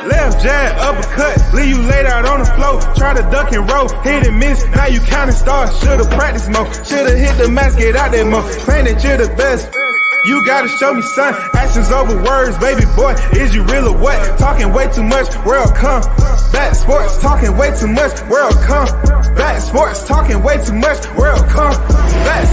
Left jab, uppercut, leave you laid out on the floor. Try to duck and roll, hit and miss, now you counting stars. Should've practiced more, should've hit the mask, get out there more. Man, that you're the best. You gotta show me, son. Actions over words, baby boy. Is you real or what? Talking way too much, world come. Back sports, talking way too much, world come. Back sports, talking way too much, world come. Back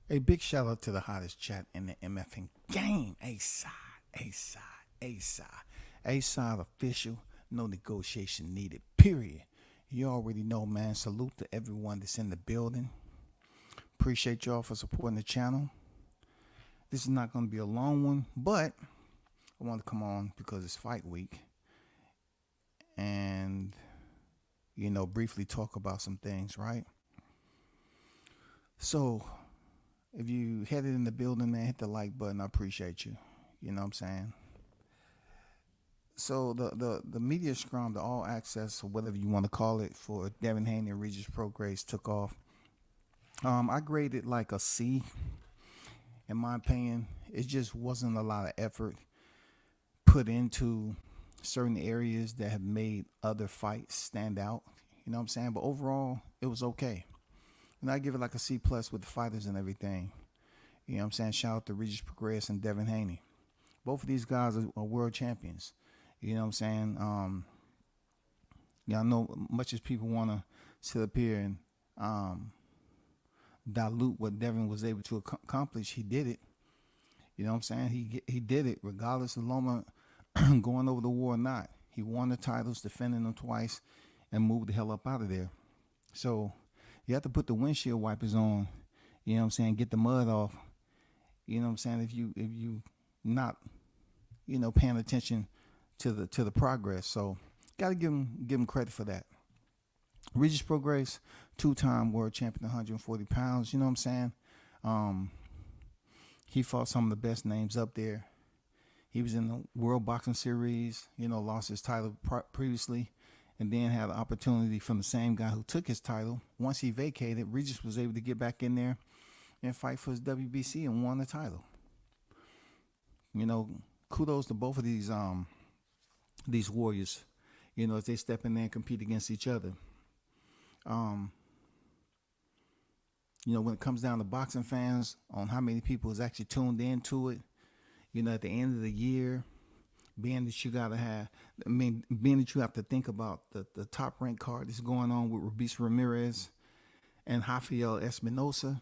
A big shout out to the hottest chat in the MFing game. A-side, A-side, A-side. A-side official, no negotiation needed, period. You already know, man. Salute to everyone that's in the building. Appreciate y'all for supporting the channel. This is not going to be a long one, but I want to come on because it's fight week. And, briefly talk about some things, right? So, if you headed in the building, man, hit the like button. I appreciate you. You know what I'm saying? So the media scrum, the all access, or whatever you want to call it, for Devin Haney and Regis Prograis took off. I graded like a C. In my opinion, it just wasn't a lot of effort put into certain areas that have made other fights stand out. You know what I'm saying? But overall, it was okay. And I give it like a C plus with the fighters and everything. You know what I'm saying? Shout out to Regis Prograis and Devin Haney. Both of these guys are world champions. You know what I'm saying? I know much as people want to sit up here and dilute what Devin was able to accomplish, he did it. You know what I'm saying? He did it regardless of Loma going over the war or not. He won the titles, defending them twice, and moved the hell up out of there. So you have to put the windshield wipers on. You know what I'm saying? Get the mud off. You know what I'm saying? If you not, paying attention to the progress. So got to give him credit for that. Regis Prograis, 2-time world champion, 140 pounds. You know what I'm saying? He fought some of the best names up there. He was in the World Boxing Series, lost his title previously, and then had an opportunity from the same guy who took his title. Once he vacated, Regis was able to get back in there and fight for his WBC and won the title. Kudos to both of these warriors, as they step in there and compete against each other. When it comes down to boxing fans, on how many people is actually tuned into it, at the end of the year, being that you have to think about the top ranked card that's going on with Regis Ramirez and Rafael Espinosa.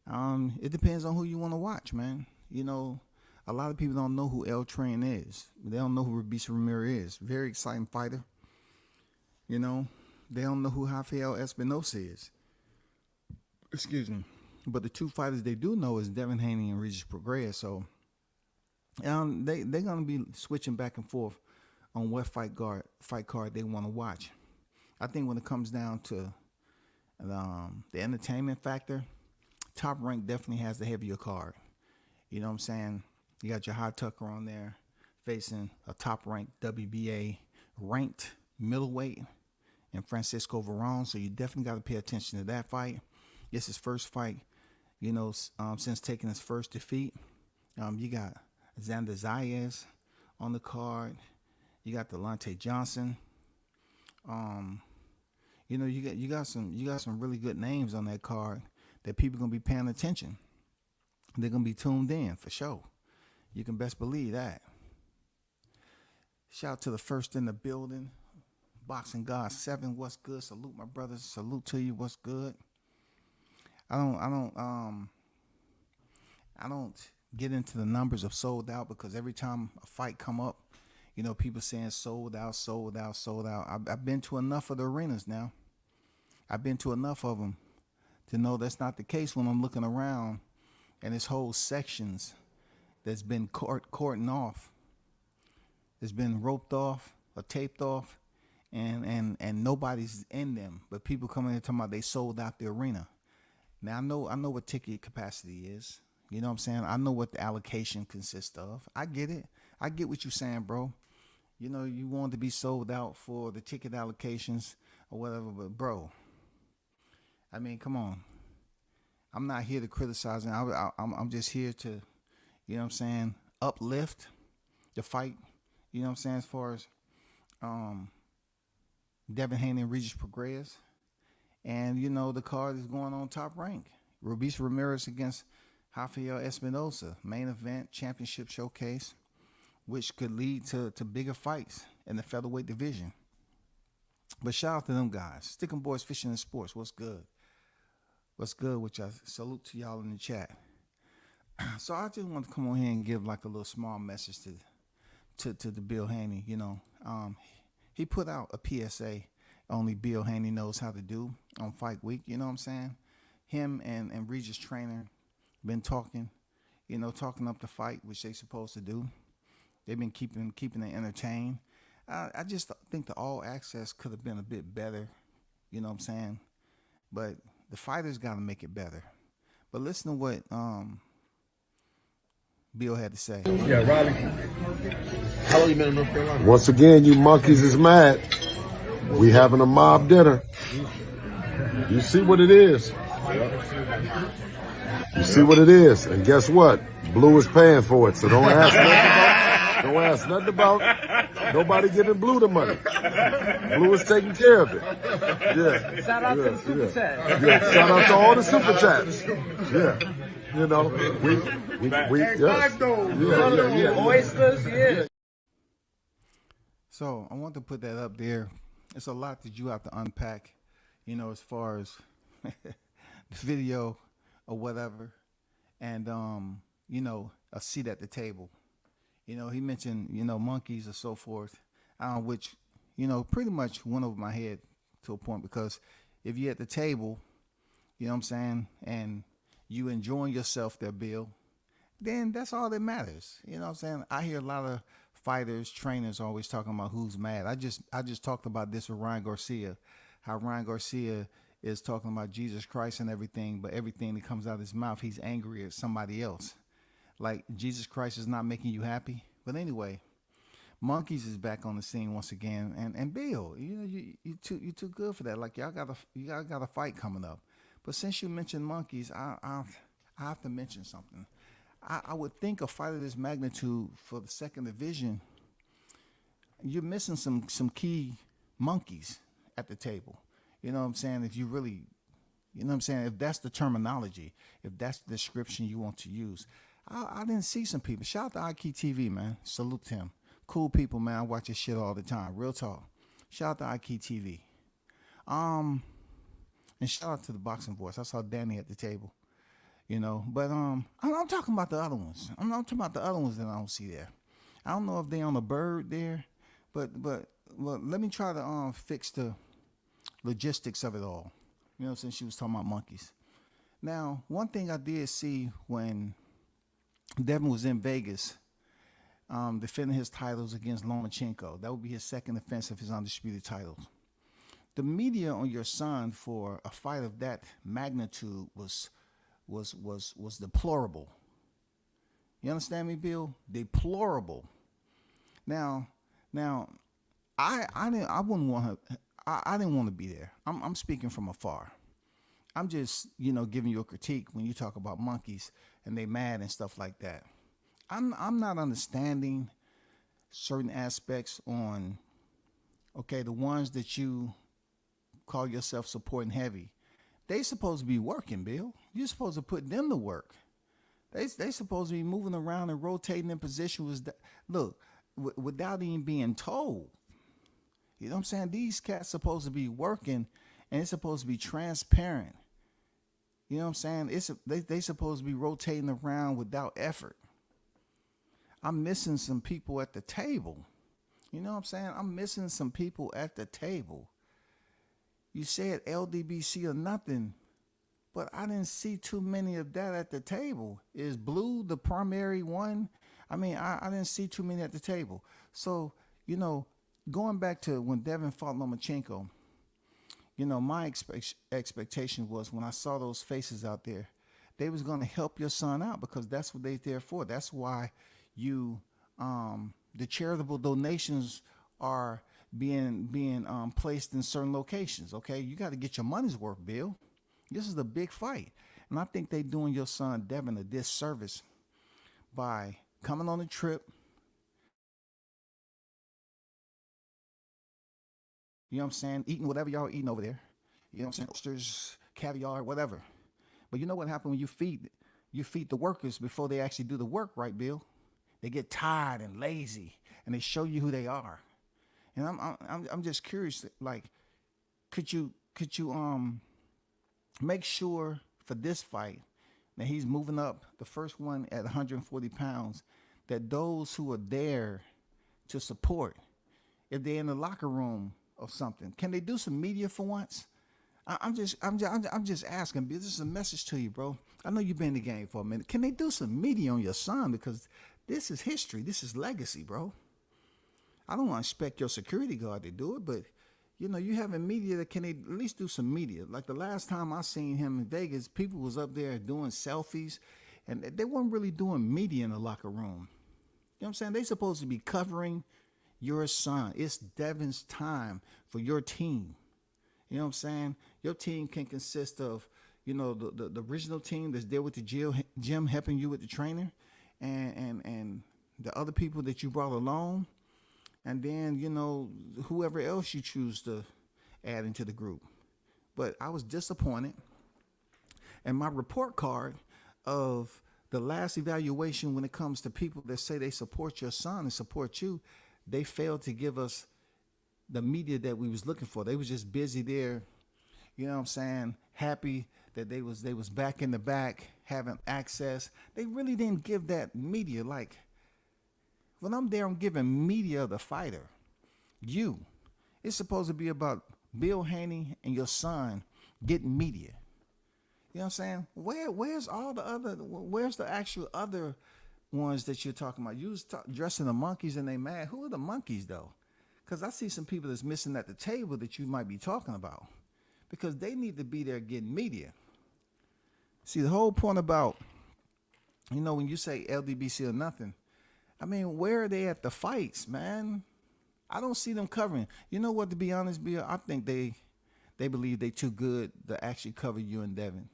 It depends on who you want to watch, man. A lot of people don't know who El Train is. They don't know who Regis Ramirez is. Very exciting fighter. They don't know who Rafael Espinosa is. Excuse me. But the two fighters they do know is Devin Haney and Regis Prograis. So they're going to be switching back and forth on what fight card they want to watch. I think when it comes down to the entertainment factor, Top Rank definitely has the heavier card. You know what I'm saying? You got your High Tucker on there facing a top-ranked WBA ranked middleweight and Francisco Varane. So you definitely got to pay attention to that fight. It's his first fight, since taking his first defeat. You got Xander Zayas on the card. You got Delonte Johnson. You got some really good names on that card that people gonna be paying attention. They're gonna be tuned in for sure. You can best believe that. Shout out to the first in the building. Boxing God 7, what's good? Salute my brothers. Salute to you. What's good? I don't get into the numbers of sold out because every time a fight come up, people saying sold out, sold out, sold out. I've been to enough of the arenas now. I've been to enough of them to know that's not the case when I'm looking around and this whole sections that's been cordoned off, it's been roped off or taped off, and nobody's in them. But people coming in talking about they sold out the arena. Now I know what ticket capacity is. You know what I'm saying? I know what the allocation consists of. I get it. I get what you're saying, bro. You want to be sold out for the ticket allocations or whatever, but bro, I mean, come on. I'm not here to criticize. I'm just here to, uplift the fight. You know what I'm saying? As far as Devin Haney and Regis Prograis. And, the card is going on Top Rank. Regis Ramirez against Rafael Espinosa. Main event, championship showcase, which could lead to bigger fights in the featherweight division. But shout out to them guys. Sticking Boys Fishing and Sports. What's good? What's good with y'all? Salute to y'all in the chat. So I just want to come on here and give like a little small message to the Bill Haney. He put out a PSA only Bill Haney knows how to do on Fight Week. You know what I'm saying? Him and Regis Trainer been talking up the fight, which they supposed to do. They've been keeping it entertained. I just think the all access could have been a bit better. You know what I'm saying? But the fighters got to make it better. But listen to what Bill had to say. Yeah, Robbie. How long you been in North Carolina? Once again, you monkeys is mad. We having a mob dinner. You see what it is. You see what it is. And guess what? Blue is paying for it. So don't ask nothing about nobody giving Blue the money. Blue is taking care of it. Yeah. Shout out to the super chat. Yeah. Shout out to all the super chats. Yeah. Oysters, yeah. So I want to put that up there it's a lot that you have to unpack, as far as the video or whatever, and a seat at the table. He mentioned monkeys or so forth, which pretty much went over my head to a point because if you're at the table, you know what I'm saying, and you enjoying yourself there, Bill, then that's all that matters. You know what I'm saying? I hear a lot of fighters, trainers always talking about who's mad. I just talked about this with Ryan Garcia, how Ryan Garcia is talking about Jesus Christ and everything, but everything that comes out of his mouth, he's angry at somebody else. Like Jesus Christ is not making you happy. But anyway, Monkeys is back on the scene once again, and Bill, you too good for that. Like y'all got a fight coming up. But since you mentioned Monkeys, I have to mention something. I would think a fight of this magnitude for the second division, you're missing some key monkeys at the table. You know what I'm saying? If you really, you know what I'm saying? If that's the terminology, if that's the description you want to use. I didn't see some people. Shout out to IKey TV, man. Salute to him. Cool people, man. I watch his shit all the time. Real talk. Shout out to IKey TV. And shout out to the Boxing Voice. I saw Danny at the table. But I'm talking about the other ones. I'm talking about the other ones that I don't see there. I don't know if they on the bird there, but let me try to fix the logistics of it all. Since she was talking about monkeys. Now, one thing I did see when Devin was in Vegas, defending his titles against Lomachenko. That would be his second defense of his undisputed titles. The media on your son for a fight of that magnitude was deplorable. You understand me, Bill? Deplorable. Now, I didn't want to be there. I'm speaking from afar. I'm just, giving you a critique when you talk about monkeys and they mad and stuff like that. I'm not understanding certain aspects on, the ones that you call yourself supporting heavy. They supposed to be working, Bill. You're supposed to put them to work. They supposed to be moving around and rotating in position. Without even being told. You know what I'm saying? These cats supposed to be working, and it's supposed to be transparent. You know what I'm saying? They supposed to be rotating around without effort. I'm missing some people at the table. You know what I'm saying? I'm missing some people at the table. You said LDBC or nothing, but I didn't see too many of that at the table. Is Blue the primary one? I mean, I didn't see too many at the table. So, going back to when Devin fought Lomachenko, my expectation was when I saw those faces out there, they was going to help your son out because that's what they're there for. That's why the charitable donations are being placed in certain locations. Okay, you got to get your money's worth, Bill. This is a big fight, and I think they doing your son Devin a disservice by coming on a trip. You know what I'm saying? Eating whatever y'all eating over there. You know what I'm saying? Oysters, caviar, whatever. But you know what happens when you feed the workers before they actually do the work, right, Bill? They get tired and lazy, and they show you who they are. And I'm just curious, like, could you make sure for this fight that he's moving up the first one at 140 pounds, that those who are there to support, if they're in the locker room or something, can they do some media for once? I'm just asking. This is a message to you, bro. I know you've been in the game for a minute. Can they do some media on your son? Because this is history. This is legacy, bro. I don't want to expect your security guard to do it, but you having media that can they at least do some media. Like the last time I seen him in Vegas, people was up there doing selfies, and they weren't really doing media in the locker room. You know what I'm saying? They supposed to be covering your son. It's Devin's time for your team. You know what I'm saying? Your team can consist of, the original team that's there with the gym helping you with the trainer, and the other people that you brought along, and then, whoever else you choose to add into the group. But I was disappointed. And my report card of the last evaluation when it comes to people that say they support your son and support you, they failed to give us the media that we was looking for. They was just busy there, you know what I'm saying, happy that they was back in the back, having access. They really didn't give that media, like, when I'm there, I'm giving media the fighter. It's supposed to be about Bill Haney and your son getting media. You know what I'm saying? Where's the actual other ones that you're talking about? You was dressing the monkeys and they mad. Who are the monkeys though? Because I see some people that's missing at the table that you might be talking about, because they need to be there getting media. See, the whole point about, when you say LDBC or nothing, I mean, where are they at the fights, man? I don't see them covering. You know what, to be honest, Bill, I think they believe they too good to actually cover you and Devin.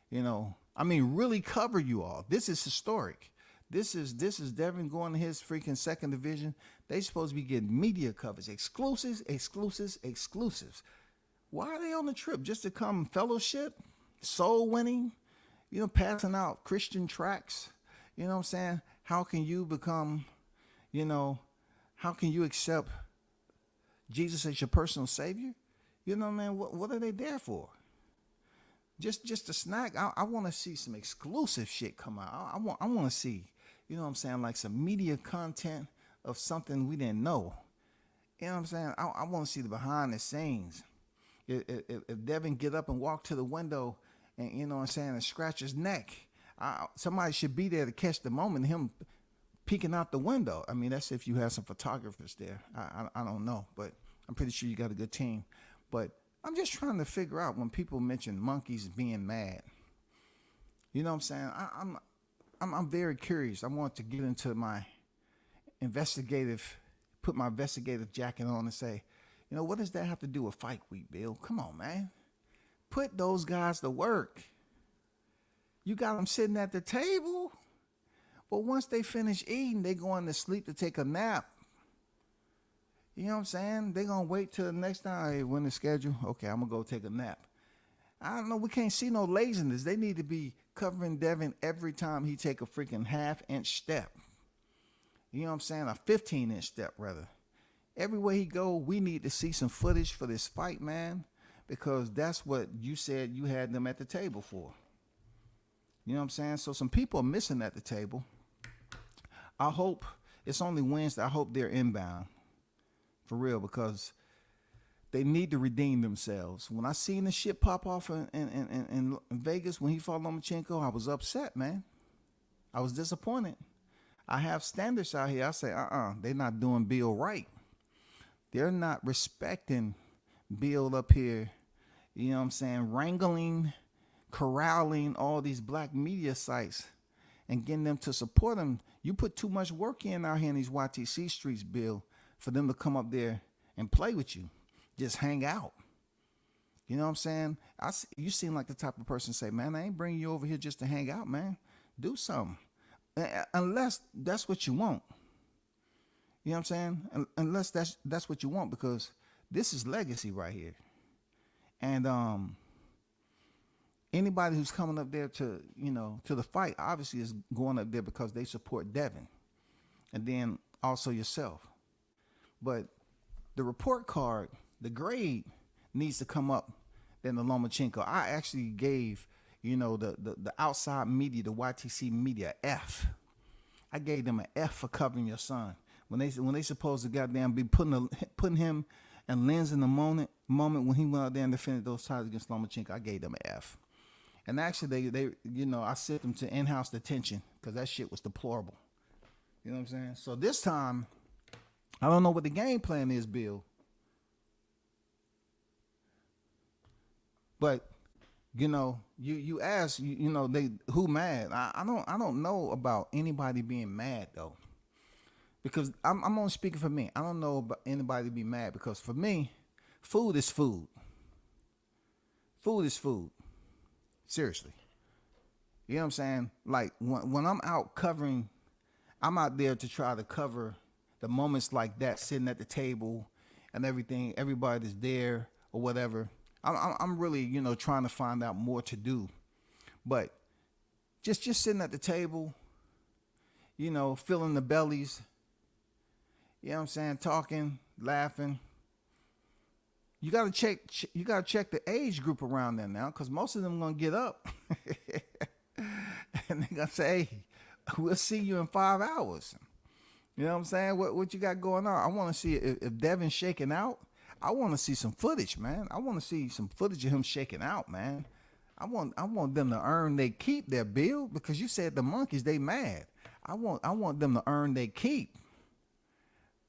Really cover you all. This is historic. This is Devin going to his freaking second division. They supposed to be getting media coverage, exclusives. Why are they on the trip? Just to come fellowship, soul winning, passing out Christian tracts. You know what I'm saying? How can you become, how can you accept Jesus as your personal savior? You know what I mean? What are they there for? Just a snack. I want to see some exclusive shit come out. I want to see, like some media content of something we didn't know. You know what I'm saying? I want to see the behind the scenes. If Devin get up and walk to the window and, and scratch his neck, somebody should be there to catch the moment of him peeking out the window. I mean, that's if you have some photographers there. I don't know, but I'm pretty sure you got a good team. But I'm just trying to figure out, when people mention monkeys being mad, you know what I'm saying? I'm very curious. I want to get into my put my investigative jacket on and say, what does that have to do with fight week, Bill? Come on, man. Put those guys to work. You got them sitting at the table, but once they finish eating, they going to sleep to take a nap. You know what I'm saying? They going to wait till the next time. Hey, when the schedule? Okay, I'm going to go take a nap. I don't know. We can't see no laziness. They need to be covering Devin every time he take a freaking half-inch step. You know what I'm saying? A 15-inch step, rather. Everywhere he go, we need to see some footage for this fight, man, because that's what you said you had them at the table for. You know what I'm saying? So some people are missing at the table. I hope it's only Wednesday. I hope they're inbound. For real, because they need to redeem themselves. When I seen the shit pop off in Vegas when he fought Lomachenko, I was upset, man. I was disappointed. I have standards out here. I say, they're not doing Bill right. They're not respecting Bill up here, you know what I'm saying, wrangling, corralling all these black media sites and getting them to support him. You put too much work in out here in these YTC streets, Bill, for them to come up there and play with you, just hang out. You know what I'm saying? You seem like the type of person say, man, I ain't bringing you over here just to hang out, man. Do something. Unless that's what you want. You know what I'm saying? Unless that's what you want, because this is legacy right here. And anybody who's coming up there to the fight obviously is going up there because they support Devin. And then also yourself. But the report card, the grade needs to come up than the Lomachenko. I actually gave, the outside media, the YTC media, F. I gave them an F for covering your son. When they supposed to goddamn be putting him and Lens in the moment when he went out there and defended those titles against Lomachenko, I gave them an F. And actually they I sent them to in-house detention because that shit was deplorable. You know what I'm saying? So this time, I don't know what the game plan is, Bill. But you ask, they who mad? I don't know about anybody being mad though, because I'm only speaking for me. I don't know about anybody being mad, because for me, food is food. Food is food. Seriously. You know what I'm saying? Like when I'm out covering, I'm out there to try to cover the moments like that, sitting at the table and everything, everybody that's there or whatever. I'm really, trying to find out more to do. But just sitting at the table, filling the bellies, you know what I'm saying, talking, laughing, you gotta check the age group around there now, because most of them gonna get up and they gonna say, "Hey, we'll see you in 5 hours." You know what I'm saying? What you got going on? I want to see if Devin's shaking out. I want to see some footage, man. I want to see some footage of him shaking out, man. I want them to earn they keep their bill, because you said the monkeys, they mad. I want them to earn they keep.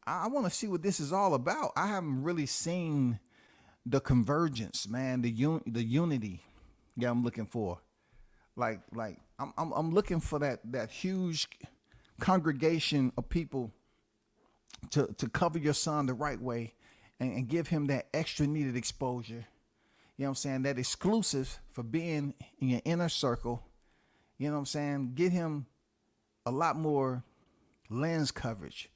I want to see what this is all about. I haven't really seen the convergence, man, the unity that I'm looking for. Like I'm looking for that huge congregation of people to cover your son the right way and give him that extra needed exposure. You know what I'm saying? That exclusive for being in your inner circle. You know what I'm saying? Get him a lot more lens coverage,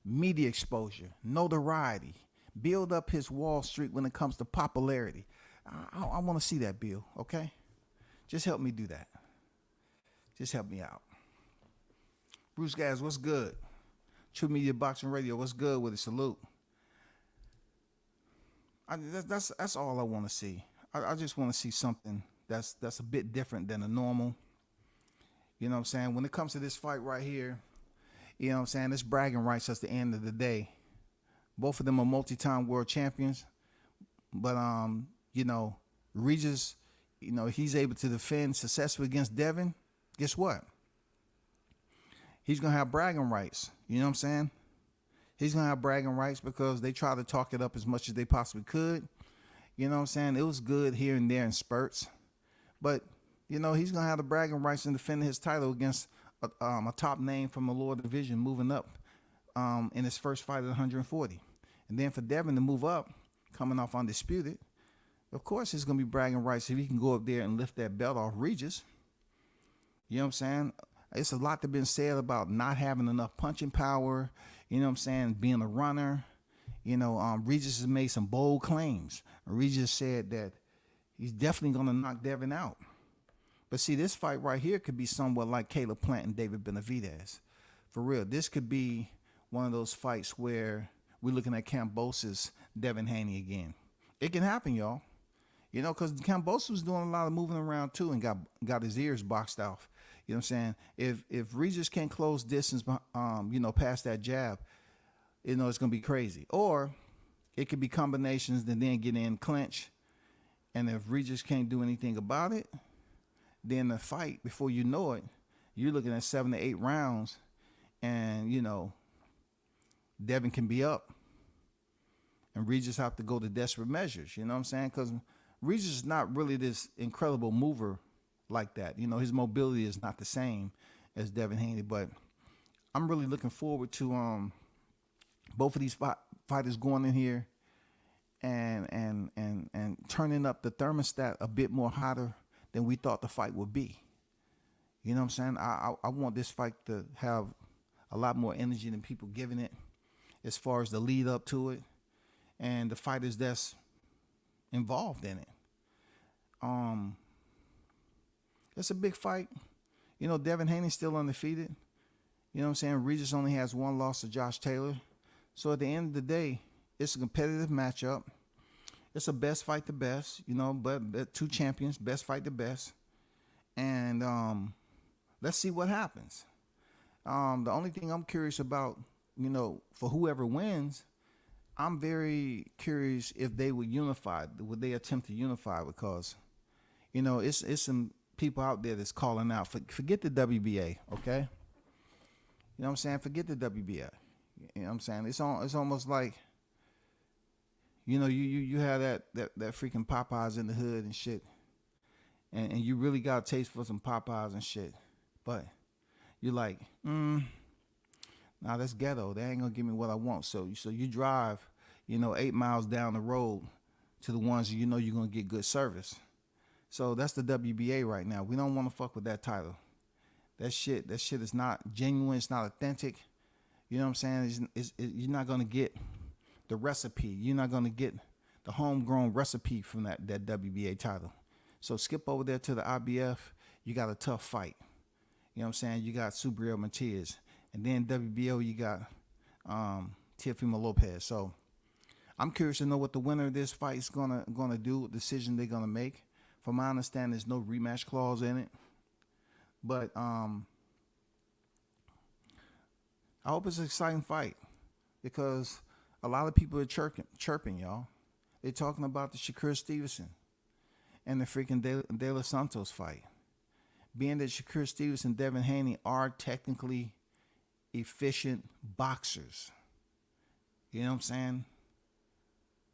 media exposure, notoriety, build up his Wall Street when it comes to popularity. I want to see that, Bill, okay? Just help me do that. Just help me out. Bruce Gaz, what's good? True Media Boxing Radio, what's good with it? Salute. That's all I want to see. I just want to see something that's a bit different than a normal. You know what I'm saying? When it comes to this fight right here, you know what I'm saying? It's bragging rights at the end of the day. Both of them are multi-time world champions. But, you know, Regis, you know, he's able to defend successfully against Devin. Guess what? He's going to have bragging rights. You know what I'm saying? He's going to have bragging rights because they try to talk it up as much as they possibly could. You know what I'm saying? It was good here and there in spurts. But, you know, he's going to have the bragging rights in defending his title against a top name from the lower division moving up in his first fight at 140. And then for Devin to move up, coming off undisputed, of course he's going to be bragging rights if he can go up there and lift that belt off Regis. You know what I'm saying? It's a lot that's been said about not having enough punching power, you know what I'm saying, being a runner. You know, Regis has made some bold claims. Regis said that he's definitely going to knock Devin out. But see, this fight right here could be somewhat like Caleb Plant and David Benavidez. For real, this could be one of those fights where we're looking at Kambosos, Devin Haney again. It can happen, y'all. You know, because Kambosos was doing a lot of moving around too and got his ears boxed off. You know what I'm saying? If Regis can't close distance, you know, past that jab, you know, it's going to be crazy. Or it could be combinations that then get in clinch. And if Regis can't do anything about it, then the fight, before you know it, you're looking at 7 to 8 rounds. And, you know, Devin can be up. And Regis have to go to desperate measures. You know what I'm saying? Because Regis is not really this incredible mover like that. You know, his mobility is not the same as Devin Haney. But I'm really looking forward to both of these fighters going in here and turning up the thermostat a bit more hotter than we thought the fight would be. You know what I'm saying? I want this fight to have a lot more energy than people giving it as far as the lead up to it and the fighters that's involved in it. It's a big fight. You know, Devin Haney's still undefeated. You know what I'm saying? Regis only has one loss to Josh Taylor. So at the end of the day, it's a competitive matchup. It's a best fight the best, you know, but two champions, best fight the best. And let's see what happens. The only thing I'm curious about, you know, for whoever wins, I'm very curious if they would unify. Would they attempt to unify? Because, you know, it's some people out there that's calling out. Forget the WBA, okay? You know what I'm saying? Forget the WBA. You know what I'm saying? It's almost like, you know, you have that freaking Popeyes in the hood and shit. And you really got a taste for some Popeyes and shit. But you're like, nah, that's ghetto. They ain't gonna give me what I want. So you drive, you know, 8 miles down the road to the ones you know you're gonna get good service. So that's the WBA right now. We don't want to fuck with that title. That shit is not genuine. It's not authentic. You know what I'm saying? You're not gonna get the recipe. You're not gonna get the homegrown recipe from that WBA title. So skip over there to the IBF. You got a tough fight. You know what I'm saying? You got Subriel Matias. And then WBO, you got Teofimo Lopez. So I'm curious to know what the winner of this fight is gonna do, what decision they're gonna make. From my understanding, there's no rematch clause in it. But I hope it's an exciting fight because a lot of people are chirping, y'all. They're talking about the Shakur Stevenson and the freaking De Los Santos fight. Being that Shakur Stevenson and Devin Haney are technically efficient boxers. You know what I'm saying?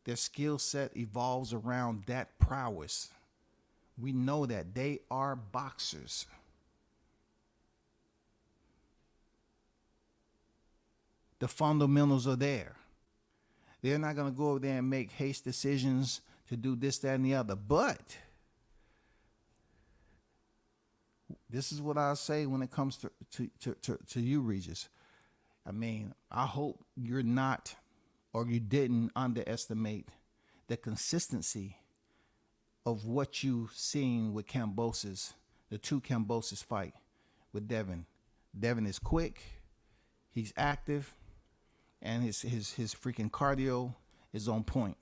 Their skill set evolves around that prowess. We know that they are boxers. The fundamentals are there. They're not going to go over there and make haste decisions to do this, that, and the other. But this is what I say when it comes to you, Regis. I mean, I hope you're not, or you didn't underestimate the consistency of what you've seen with Kambosos, the two Kambosos fight with Devin. Devin is quick, he's active, and his freaking cardio is on point.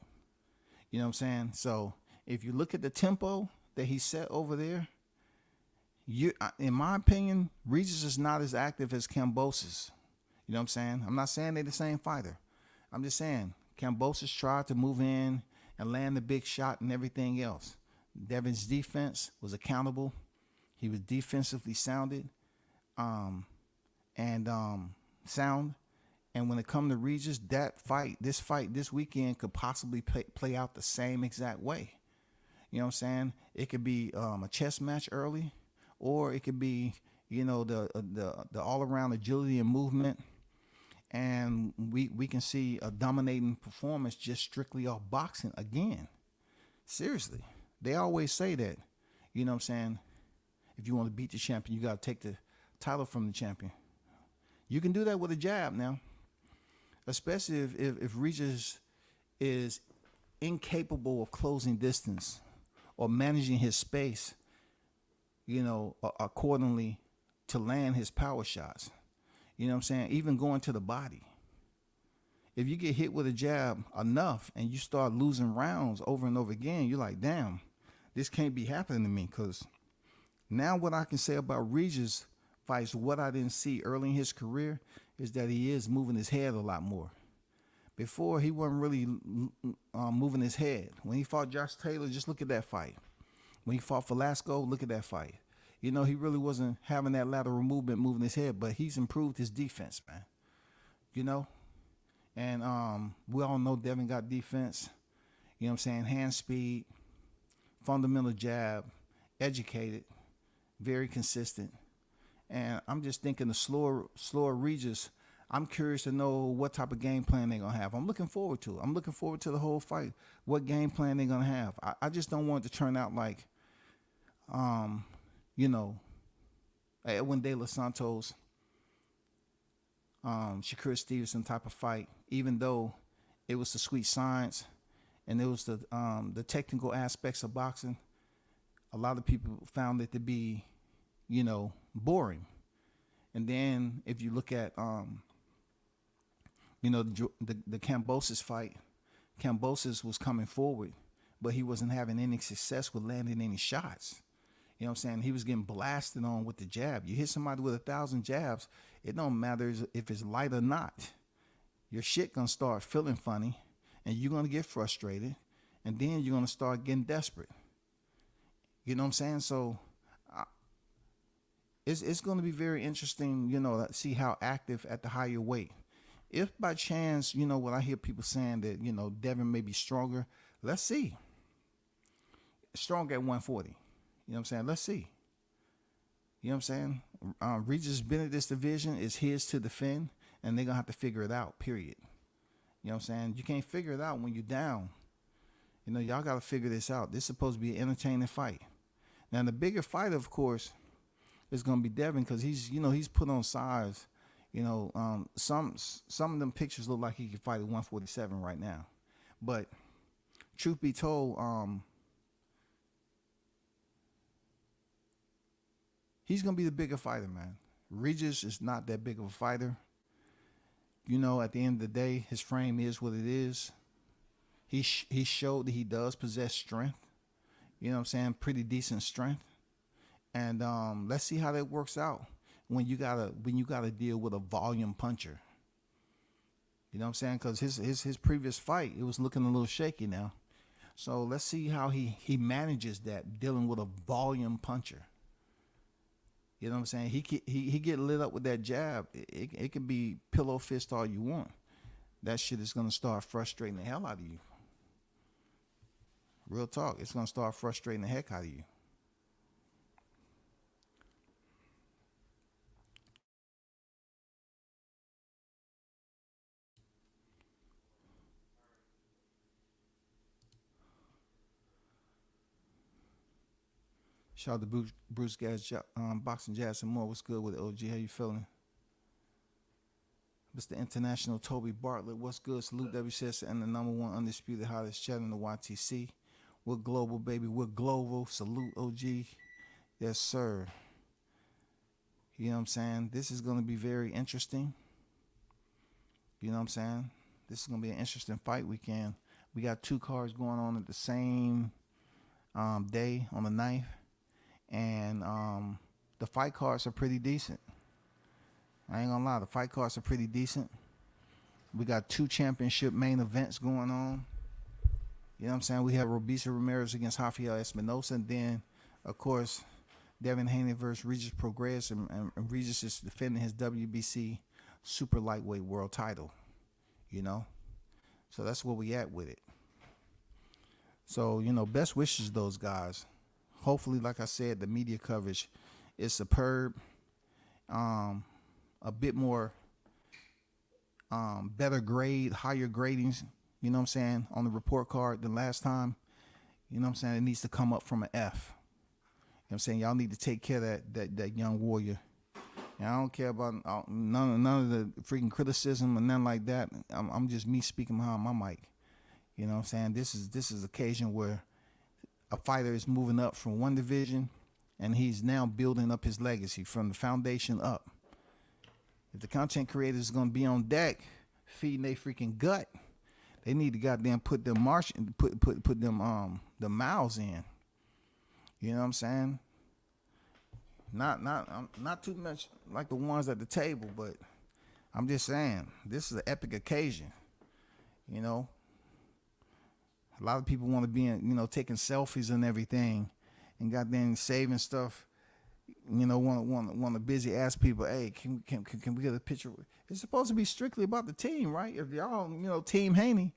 You know what I'm saying? So if you look at the tempo that he set over there, in my opinion, Regis is not as active as Kambosos. You know what I'm saying? I'm not saying they're the same fighter. I'm just saying Kambosos tried to move in and land the big shot and everything else. Devin's defense was accountable. He was defensively sound. And when it comes to Regis, this fight this weekend could possibly play out the same exact way. You know what I'm saying? It could be a chess match early, or it could be, the all around agility and movement. And we can see a dominating performance just strictly off boxing again. Seriously. They always say that, you know what I'm saying, if you want to beat the champion, you got to take the title from the champion. You can do that with a jab now, especially if Regis is incapable of closing distance or managing his space, accordingly to land his power shots. You know what I'm saying? Even going to the body. If you get hit with a jab enough and you start losing rounds over and over again, you're like, damn, this can't be happening to me. Because now what I can say about Regis fights, what I didn't see early in his career, is that he is moving his head a lot more. Before, he wasn't really moving his head. When he fought Josh Taylor, just look at that fight. When he fought Velasco, look at that fight. He really wasn't having that lateral movement, moving his head, but he's improved his defense, man. And we all know Devin got defense. You know what I'm saying? Hand speed, fundamental jab, educated, very consistent. And I'm just thinking the slower Regis, I'm curious to know what type of game plan they're going to have. I'm looking forward to it. I'm looking forward to the whole fight, what game plan they're going to have. I just don't want it to turn out like, Edwin De Los Santos, Shakur Stevenson type of fight, even though it was the sweet science and it was the technical aspects of boxing. A lot of people found it to be, boring. And then if you look at, the Kambosos fight, Kambosos was coming forward, but he wasn't having any success with landing any shots. You know what I'm saying? He was getting blasted on with the jab. You hit somebody with 1,000 jabs, it don't matter if it's light or not. Your shit gonna start feeling funny, and you're gonna get frustrated, and then you're gonna start getting desperate. You know what I'm saying? So it's gonna be very interesting, to see how active at the higher weight. If by chance, what I hear people saying that, Devin may be stronger, let's see. Strong at 140. You know what I'm saying? Let's see. You know what I'm saying? Regis been at this division. It's his to defend, and they're going to have to figure it out, period. You know what I'm saying? You can't figure it out when you're down. Y'all got to figure this out. This is supposed to be an entertaining fight. Now, the bigger fighter, of course, is going to be Devin because he's put on size. Some of them pictures look like he could fight at 147 right now. But truth be told, he's going to be the bigger fighter, man. Regis is not that big of a fighter. At the end of the day, his frame is what it is. he showed that he does possess strength. You know what I'm saying? Pretty decent strength. And let's see how that works out when you gotta deal with a volume puncher. You know what I'm saying? Because his previous fight, it was looking a little shaky now. So let's see how he manages that, dealing with a volume puncher. You know what I'm saying? He get lit up with that jab. It could be pillow fist all you want. That shit is gonna start frustrating the hell out of you. Real talk. It's gonna start frustrating the heck out of you. Shout out to Bruce Gas, Boxing Jazz and more. What's good with it, OG? How you feeling? Mr. International Toby Bartlett, what's good? Salute WCS and the #1 undisputed hottest chat in the YTC. We're global, baby. We're global. Salute, OG. Yes, sir. You know what I'm saying? This is going to be very interesting. You know what I'm saying? This is going to be an interesting fight weekend. We got 2 cards going on at the same day on the 9th. And the fight cards are pretty decent. I ain't gonna lie, the fight cards are pretty decent. We got 2 championship main events going on. You know what I'm saying? We have Robeisy Ramirez against Rafael Espinosa, and then, of course, Devin Haney versus Regis Prograis, and Regis is defending his WBC super lightweight world title. You know? So that's where we at with it. So, you know, best wishes to those guys. Hopefully, like I said, the media coverage is superb. A bit more better grade, higher gradings, you know what I'm saying, on the report card than last time. You know what I'm saying? It needs to come up from an F. You know what I'm saying? Y'all need to take care of that young warrior. And I don't care about none of the freaking criticism or nothing like that. I'm just me speaking behind my mic. You know what I'm saying? This is occasion where a fighter is moving up from one division and he's now building up his legacy from the foundation up. If the content creators is gonna be on deck feeding their freaking gut, they need to goddamn put them put them the mouths in. You know what I'm saying? Not too much like the ones at the table, but I'm just saying this is an epic occasion. You know, a lot of people want to be in, you know, taking selfies and everything, and goddamn saving stuff. You know, want to busy ask people, hey, can we get a picture? It's supposed to be strictly about the team, right? If y'all, you know, Team Haney,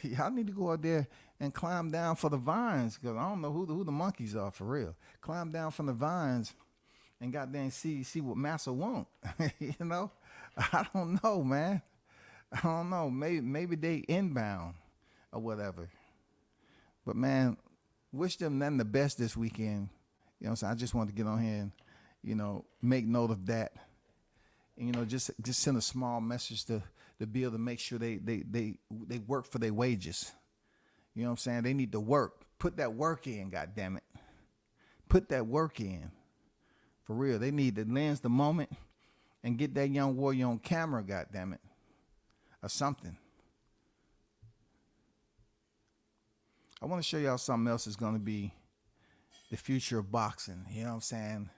y'all need to go out there and climb down for the vines, because I don't know who the monkeys are for real. Climb down from the vines and goddamn see what Massa want. You know, I don't know, man. I don't know. Maybe they inbound or whatever. But man, wish them nothing the best this weekend. You know what I'm saying? I just wanted to get on here and, you know, make note of that. And, you know, just send a small message to be able to make sure they work for their wages. You know what I'm saying? They need to work. Put that work in, goddammit. Put that work in. For real. They need to lens the moment and get that young warrior on camera, goddammit. Or something. I want to show y'all something else that's going to be the future of boxing. You know what I'm saying?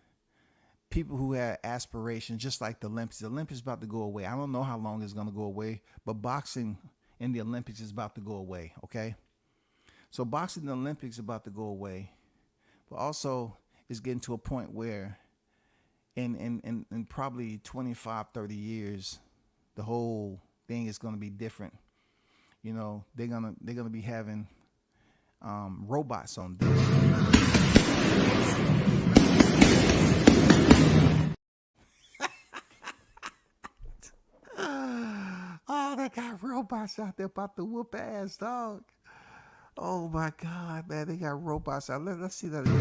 People who had aspirations, just like the Olympics. The Olympics is about to go away. I don't know how long it's going to go away, but boxing in the Olympics is about to go away, okay? So boxing in the Olympics is about to go away, but also it's getting to a point where in probably 25, 30 years, the whole thing is going to be different. You know, they're gonna be having robots on deck. Oh, they got robots out there about to whoop ass, dog. Oh my God, man, they got robots out. Let's see that again.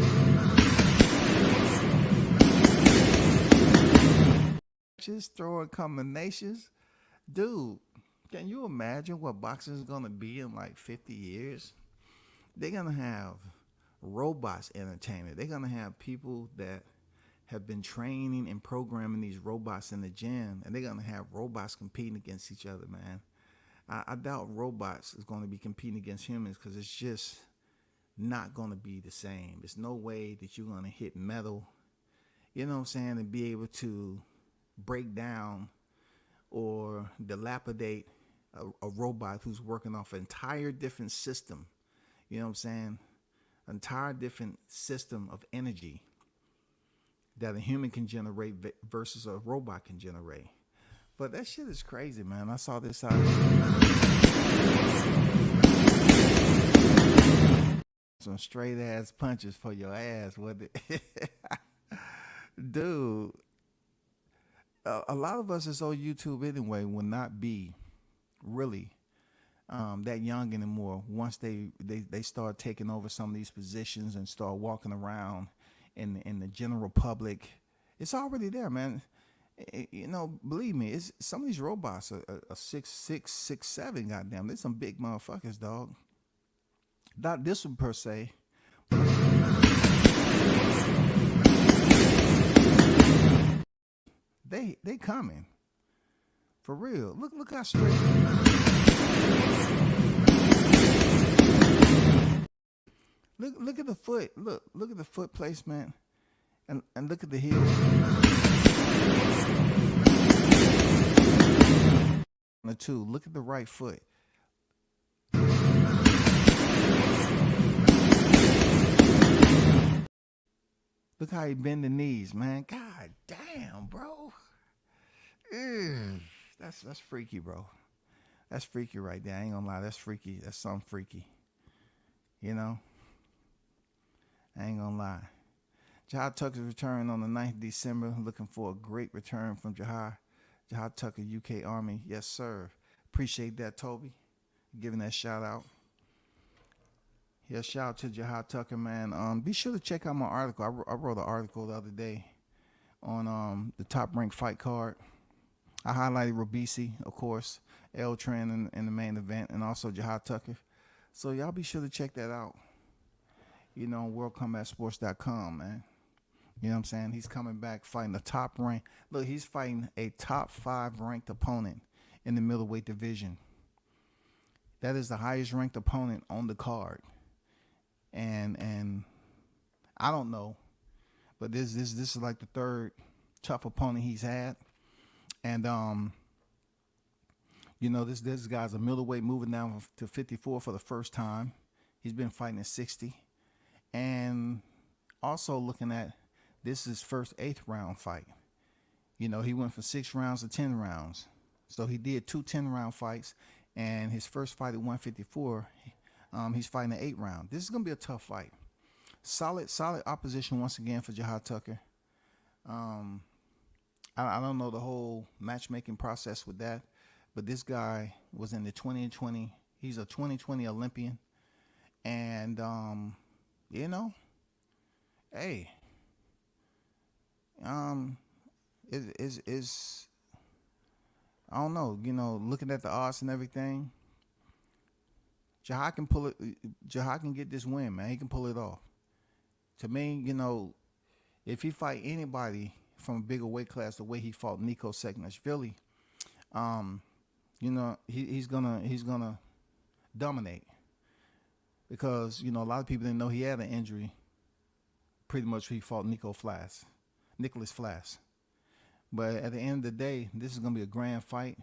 Just throwing combinations. Dude, can you imagine what boxing is gonna be in like 50 years? They're gonna have robots entertainment. They're gonna have people that have been training and programming these robots in the gym, and they're gonna have robots competing against each other, man. I doubt robots is going to be competing against humans because it's just not going to be the same. There's no way that you're going to hit metal, you know what I'm saying, and be able to break down or dilapidate a robot who's working off an entire different system, you know what I'm saying, entire different system of energy that a human can generate versus a robot can generate. But that shit is crazy, man. I saw this out. Some straight ass punches for your ass, wasn't it? Dude, a lot of us that's on YouTube anyway will not be really that young anymore once they start taking over some of these positions and start walking around in the general public. It's already there, man. You know, believe me, it's some of these robots are 6'6", 6'7", goddamn. There's some big motherfuckers, dog. Not this one per se. They coming. For real. Look how straight. Look at the foot. Look at the foot placement. And look at the heel. The two. Look at the right foot. Look how he bend the knees, man. God damn, bro. Ew. That's freaky, bro. That's freaky right there. I ain't gonna lie. That's freaky. That's something freaky. You know? I ain't gonna lie. Jahad Tucker's return on the 9th of December. Looking for a great return from Jahad Tucker, UK Army. Yes, sir. Appreciate that, Toby. Giving that shout out. Yeah, shout out to Jahad Tucker, man. Be sure to check out my article. I wrote an article the other day on the top ranked fight card. I highlighted Robisi, of course, L Tran in the main event, and also Jahad Tucker. So y'all be sure to check that out. You know, worldcombatsports.com, man. You know what I'm saying? He's coming back fighting the top rank. Look, he's fighting a top 5 ranked opponent in the middleweight division. That is the highest ranked opponent on the card. And I don't know, but this is like the 3rd tough opponent he's had. And you know, this guy's a middleweight moving down to 54 for the first time. He's been fighting at 60. And also looking at this is his first 8th round fight. You know, he went from 6 rounds to 10 rounds. So he did 2 10-round fights, and his first fight at 154, he's fighting an 8 round. This is gonna be a tough fight. Solid opposition once again for Jahad Tucker. I don't know the whole matchmaking process with that, but this guy was in the 2020. He's a 2020 Olympian, and you know, hey, is I don't know. You know, looking at the odds and everything, Jahad can pull it. Jahad can get this win, man. He can pull it off. To me, you know, if he fight anybody from a bigger weight class, the way he fought Nico Seknashvili, you know, he's gonna dominate, because you know a lot of people didn't know he had an injury. Pretty much, he fought Nicholas Flass. But at the end of the day, this is gonna be a grand fight.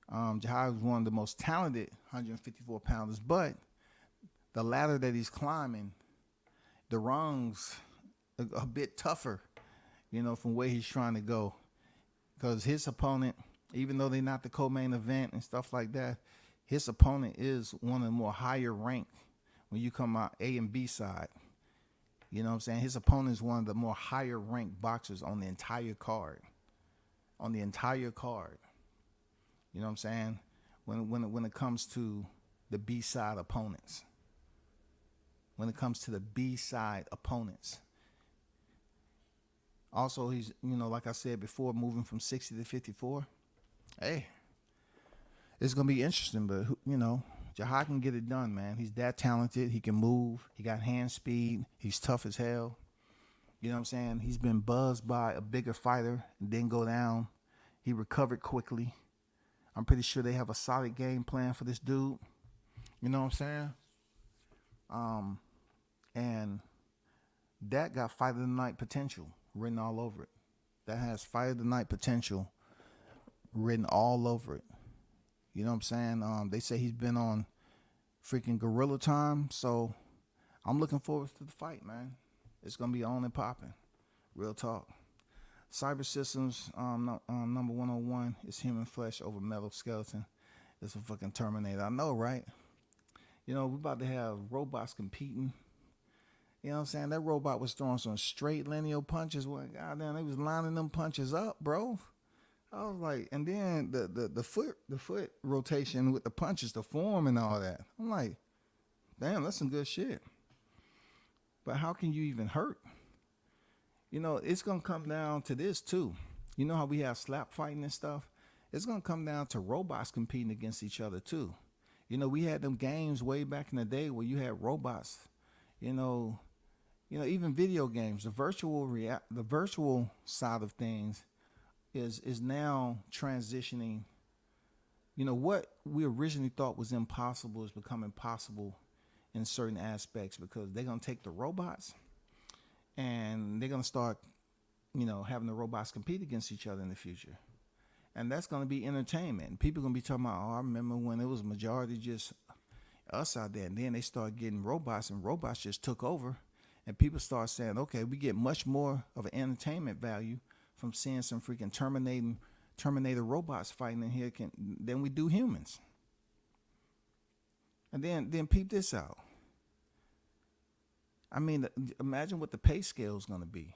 Jahad was one of the most talented 154 pounders, but the ladder that he's climbing, the rungs a bit tougher, you know, from where he's trying to go. Because his opponent, even though they're not the co-main event and stuff like that, his opponent is one of the more higher ranked when you come out A and B side. You know what I'm saying? His opponent is one of the more higher ranked boxers on the entire card. On the entire card. You know what I'm saying? When it comes to the B-side opponents. When it comes to the B-side opponents. Also, he's, you know, like I said before, moving from 60 to 54. Hey, it's going to be interesting, but, you know, Jahad can get it done, man. He's that talented. He can move. He got hand speed. He's tough as hell. You know what I'm saying? He's been buzzed by a bigger fighter and didn't go down. He recovered quickly. I'm pretty sure they have a solid game plan for this dude. You know what I'm saying? And that got Fight of the Night potential written all over it. That has Fight of the Night potential written all over it. You know what I'm saying? They say he's been on freaking Gorilla Time, so I'm looking forward to the fight, man. It's gonna be on and popping. Real talk. Cyber Systems, number 101 is human flesh over metal skeleton. It's a fucking Terminator. I know, right? You know, we're about to have robots competing. You know what I'm saying? That robot was throwing some straight linear punches. Well, goddamn, they was lining them punches up, bro. I was like, and then the foot rotation with the punches, the form and all that. I'm like, damn, that's some good shit. But how can you even hurt? You know, it's going to come down to this too. You know how we have slap fighting and stuff? It's going to come down to robots competing against each other too. You know, we had them games way back in the day where you had robots, you know, even video games, the virtual side of things is now transitioning. You know, what we originally thought was impossible is becoming possible in certain aspects, because they're going to take the robots and they're going to start, you know, having the robots compete against each other in the future. And that's going to be entertainment. People are going to be talking about, oh, I remember when it was majority just us out there. And then they started getting robots, and robots just took over. And people start saying, okay, we get much more of an entertainment value from seeing some freaking Terminator robots fighting in here than we do humans. And then peep this out. I mean, imagine what the pay scale is going to be.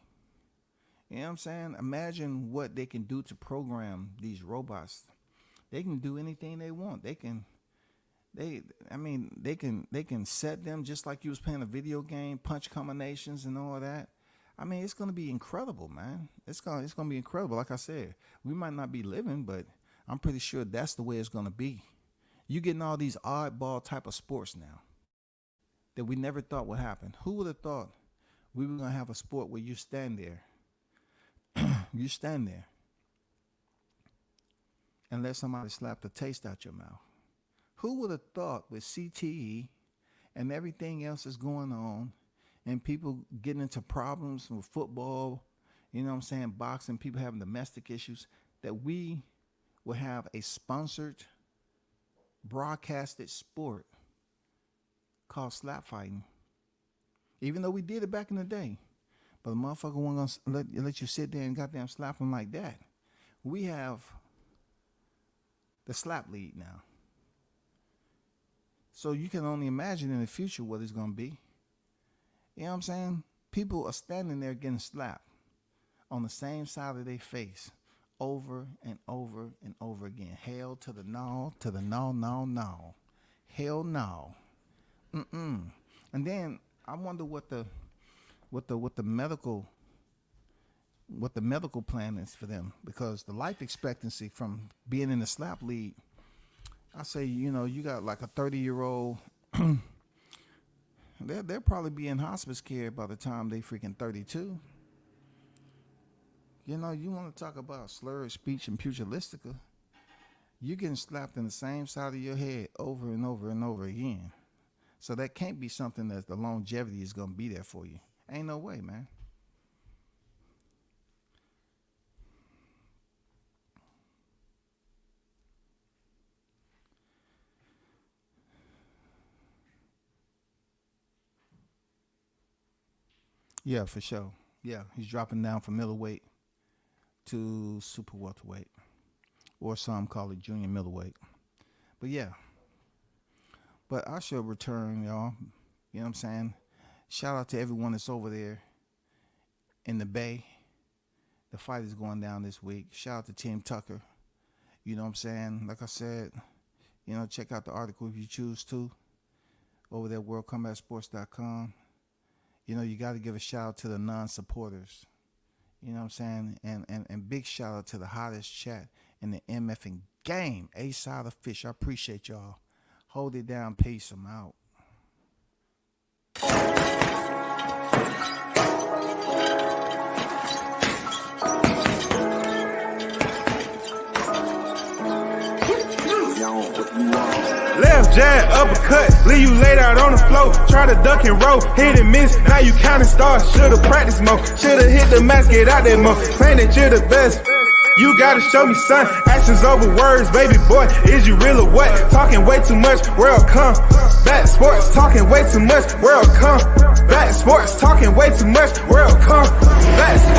You know what I'm saying? Imagine what they can do to program these robots. They can do anything they want. They can set them just like you was playing a video game, punch combinations and all that. I mean, it's going to be incredible, man. It's going to be incredible. Like I said, we might not be living, but I'm pretty sure that's the way it's going to be. You getting all these oddball type of sports now that we never thought would happen. Who would have thought we were going to have a sport where you stand there, you stand there and let somebody slap the taste out your mouth? Who would have thought with CTE and everything else that's going on and people getting into problems with football, you know what I'm saying, boxing, people having domestic issues, that we will have a sponsored, broadcasted sport called slap fighting? Even though we did it back in the day, but a motherfucker wasn't gonna let you sit there and goddamn slap them like that. We have the slap league now. So you can only imagine in the future what it's gonna be. You know what I'm saying? People are standing there getting slapped on the same side of their face over and over and over again. Hell to the no, to the no, no, no. Hell no. And then I wonder what the medical plan is for them, because the life expectancy from being in the slap league, I say, you know, you got like a 30-year-old, they'll probably be in hospice care by the time they freaking 32. You know, you want to talk about slurred speech and pugilistica, you're getting slapped in the same side of your head over and over and over again. So that can't be something that the longevity is going to be there for you. Ain't no way, man. Yeah, for sure. Yeah, he's dropping down from middleweight to super welterweight, or some call it junior middleweight. But yeah. But I shall return, y'all. You know what I'm saying? Shout out to everyone that's over there in the Bay. The fight is going down this week. Shout out to Team Tucker. You know what I'm saying? Like I said, you know, check out the article if you choose to over there at worldcombatsports.com. You know, you got to give a shout out to the non-supporters. You know what I'm saying? And big shout out to the hottest chat in the MFing game, A-Side of Fish. I appreciate y'all. Hold it down. Peace. I'm out. leave you laid out on the floor. Try to duck and roll, hit and miss, now you counting stars. Should've practiced more, should've hit the mask, get out there more. Claim that you're the best. You gotta show me, son, actions over words, baby boy, is you real or what? Talking way too much, world come back. Sports talking way too much, world come back. Sports talking way too much, world come back.